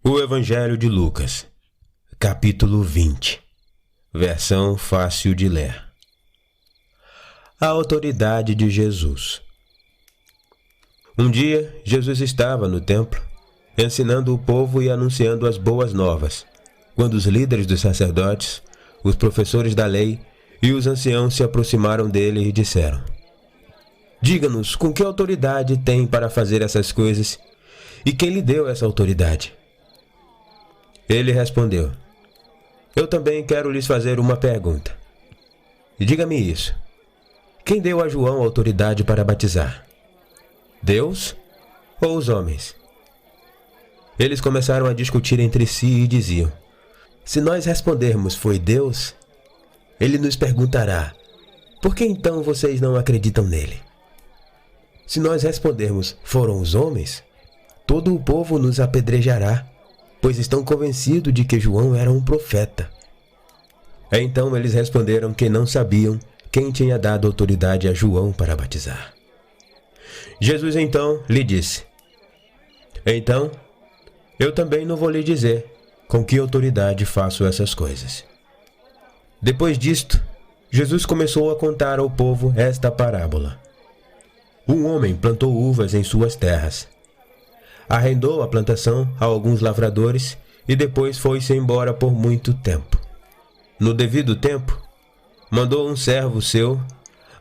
O Evangelho de Lucas, capítulo 20, versão fácil de ler. A autoridade de Jesus. Um dia, Jesus estava no templo, ensinando o povo e anunciando as boas novas, quando os líderes dos sacerdotes, os professores da lei e os anciãos se aproximaram dele e disseram: "Diga-nos com que autoridade tem para fazer essas coisas e quem lhe deu essa autoridade?" Ele respondeu: "Eu também quero lhes fazer uma pergunta. Diga-me isso. Quem deu a João autoridade para batizar? Deus ou os homens?" Eles começaram a discutir entre si e diziam: "Se nós respondermos foi Deus, ele nos perguntará: por que então vocês não acreditam nele? Se nós respondermos foram os homens, todo o povo nos apedrejará, pois estão convencidos de que João era um profeta." Então eles responderam que não sabiam quem tinha dado autoridade a João para batizar. Jesus então lhe disse: "Então, eu também não vou lhe dizer com que autoridade faço essas coisas." Depois disto, Jesus começou a contar ao povo esta parábola. Um homem plantou uvas em suas terras. Arrendou a plantação a alguns lavradores e depois foi-se embora por muito tempo. No devido tempo, mandou um servo seu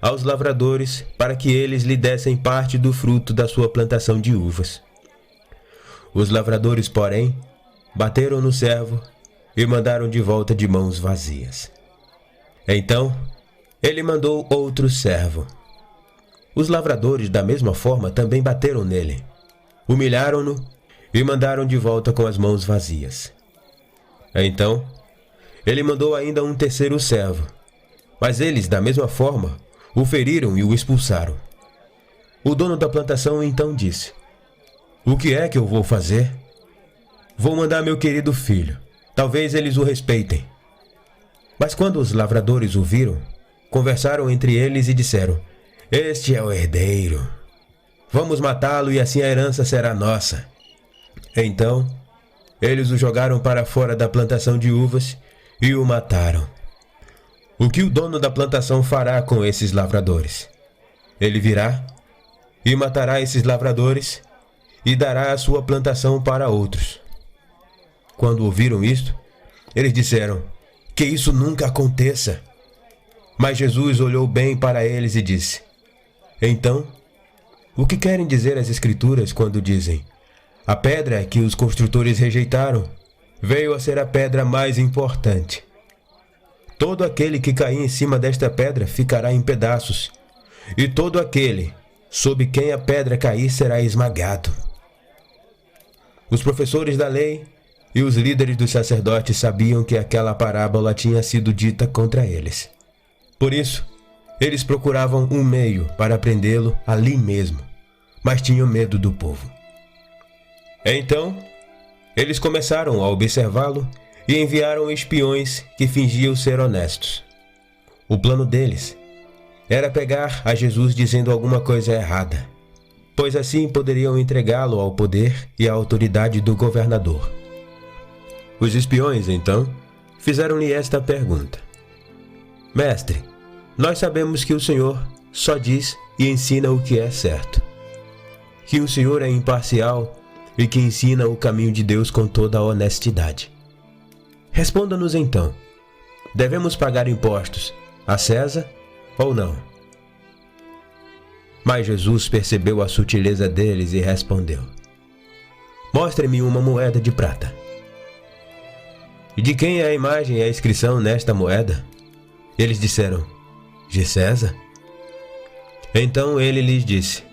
aos lavradores para que eles lhe dessem parte do fruto da sua plantação de uvas. Os lavradores, porém, bateram no servo e mandaram de volta de mãos vazias. Então, ele mandou outro servo. Os lavradores, da mesma forma, também bateram nele, humilharam-no e mandaram de volta com as mãos vazias. Então, ele mandou ainda um terceiro servo, mas eles, da mesma forma, o feriram e o expulsaram. O dono da plantação então disse: "O que é que eu vou fazer? Vou mandar meu querido filho, talvez eles o respeitem." Mas quando os lavradores o viram, conversaram entre eles e disseram: "Este é o herdeiro. Vamos matá-lo e assim a herança será nossa." Então, eles o jogaram para fora da plantação de uvas e o mataram. O que o dono da plantação fará com esses lavradores? Ele virá e matará esses lavradores e dará a sua plantação para outros. Quando ouviram isto, eles disseram: "Que isso nunca aconteça." Mas Jesus olhou bem para eles e disse: "Então, o que querem dizer as Escrituras quando dizem: a pedra que os construtores rejeitaram veio a ser a pedra mais importante? Todo aquele que cair em cima desta pedra ficará em pedaços, e todo aquele sob quem a pedra cair será esmagado." Os professores da lei e os líderes dos sacerdotes sabiam que aquela parábola tinha sido dita contra eles. Por isso, eles procuravam um meio para prendê-lo ali mesmo, mas tinham medo do povo. Então, eles começaram a observá-lo e enviaram espiões que fingiam ser honestos. O plano deles era pegar a Jesus dizendo alguma coisa errada, pois assim poderiam entregá-lo ao poder e à autoridade do governador. Os espiões, então, fizeram-lhe esta pergunta: "Mestre, nós sabemos que o Senhor só diz e ensina o que é certo, que o Senhor é imparcial e que ensina o caminho de Deus com toda a honestidade. Responda-nos então, devemos pagar impostos a César ou não?" Mas Jesus percebeu a sutileza deles e respondeu: "Mostre-me uma moeda de prata." "E de quem é a imagem e a inscrição nesta moeda?" Eles disseram: "De César." Então ele lhes disse: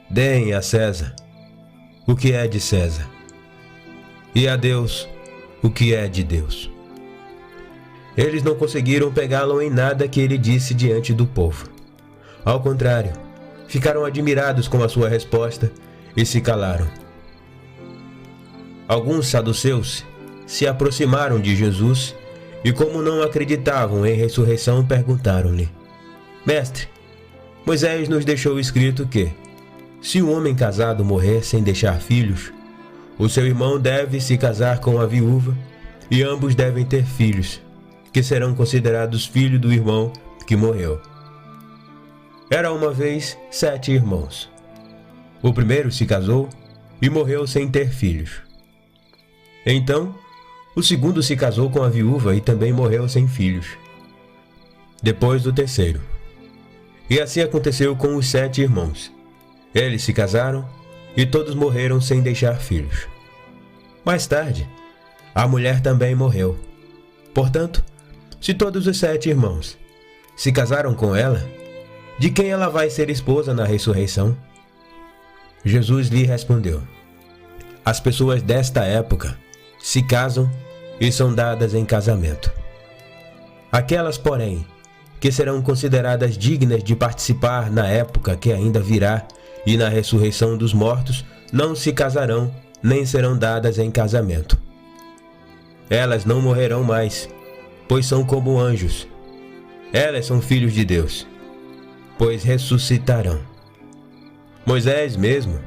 "Deem a César o que é de César, e a Deus o que é de Deus." Eles não conseguiram pegá-lo em nada que ele disse diante do povo. Ao contrário, ficaram admirados com a sua resposta e se calaram. Alguns saduceus se aproximaram de Jesus e, como não acreditavam em ressurreição, perguntaram-lhe: "Mestre, Moisés nos deixou escrito que, se um homem casado morrer sem deixar filhos, o seu irmão deve se casar com a viúva, e ambos devem ter filhos, que serão considerados filhos do irmão que morreu. Era uma vez 7 irmãos. O primeiro se casou e morreu sem ter filhos. Então, o segundo se casou com a viúva e também morreu sem filhos. Depois do terceiro. E assim aconteceu com os 7 irmãos. Eles se casaram e todos morreram sem deixar filhos. Mais tarde, a mulher também morreu. Portanto, se todos os 7 irmãos se casaram com ela, de quem ela vai ser esposa na ressurreição? Jesus lhe respondeu: as pessoas desta época se casam e são dadas em casamento. Aquelas, porém, que serão consideradas dignas de participar na época que ainda virá e na ressurreição dos mortos, não se casarão nem serão dadas em casamento. Elas não morrerão mais, pois são como anjos. Elas são filhos de Deus, pois ressuscitarão. Moisés mesmo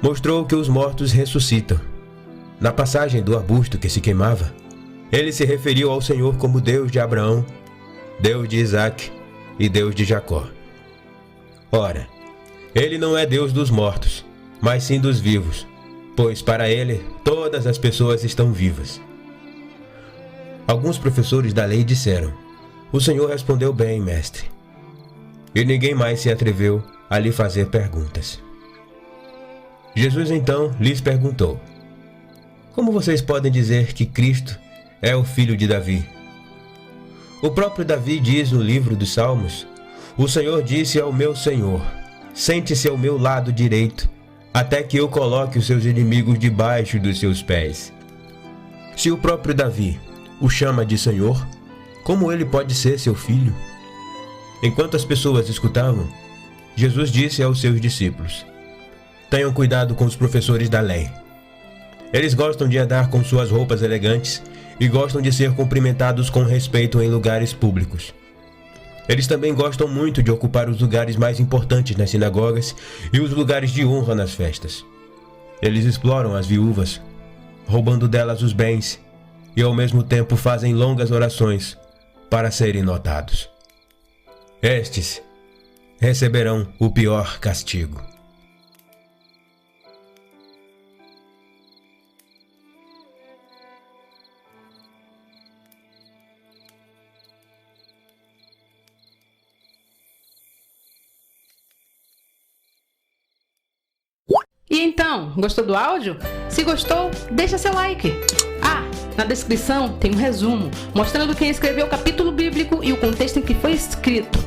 mostrou que os mortos ressuscitam. Na passagem do arbusto que se queimava, ele se referiu ao Senhor como Deus de Abraão, Deus de Isaque e Deus de Jacó. Ora, ele não é Deus dos mortos, mas sim dos vivos, pois para ele todas as pessoas estão vivas. Alguns professores da lei disseram: o Senhor respondeu bem, mestre. E ninguém mais se atreveu a lhe fazer perguntas. Jesus então lhes perguntou: como vocês podem dizer que Cristo é o filho de Davi? O próprio Davi diz no livro dos Salmos: o Senhor disse ao meu Senhor: sente-se ao meu lado direito, até que eu coloque os seus inimigos debaixo dos seus pés. Se o próprio Davi o chama de Senhor, como ele pode ser seu filho? Enquanto as pessoas escutavam, Jesus disse aos seus discípulos: tenham cuidado com os professores da lei. Eles gostam de andar com suas roupas elegantes e gostam de ser cumprimentados com respeito em lugares públicos. Eles também gostam muito de ocupar os lugares mais importantes nas sinagogas e os lugares de honra nas festas. Eles exploram as viúvas, roubando delas os bens, e ao mesmo tempo fazem longas orações para serem notados. Estes receberão o pior castigo. E então, gostou do áudio? Se gostou, deixa seu like. Ah, na descrição tem um resumo mostrando quem escreveu o capítulo bíblico e o contexto em que foi escrito.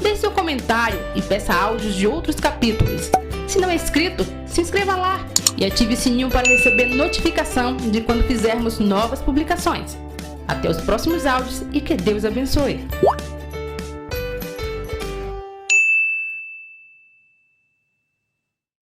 Deixe seu comentário e peça áudios de outros capítulos. Se não é inscrito, se inscreva lá e ative o sininho para receber notificação de quando fizermos novas publicações. Até os próximos áudios e que Deus abençoe.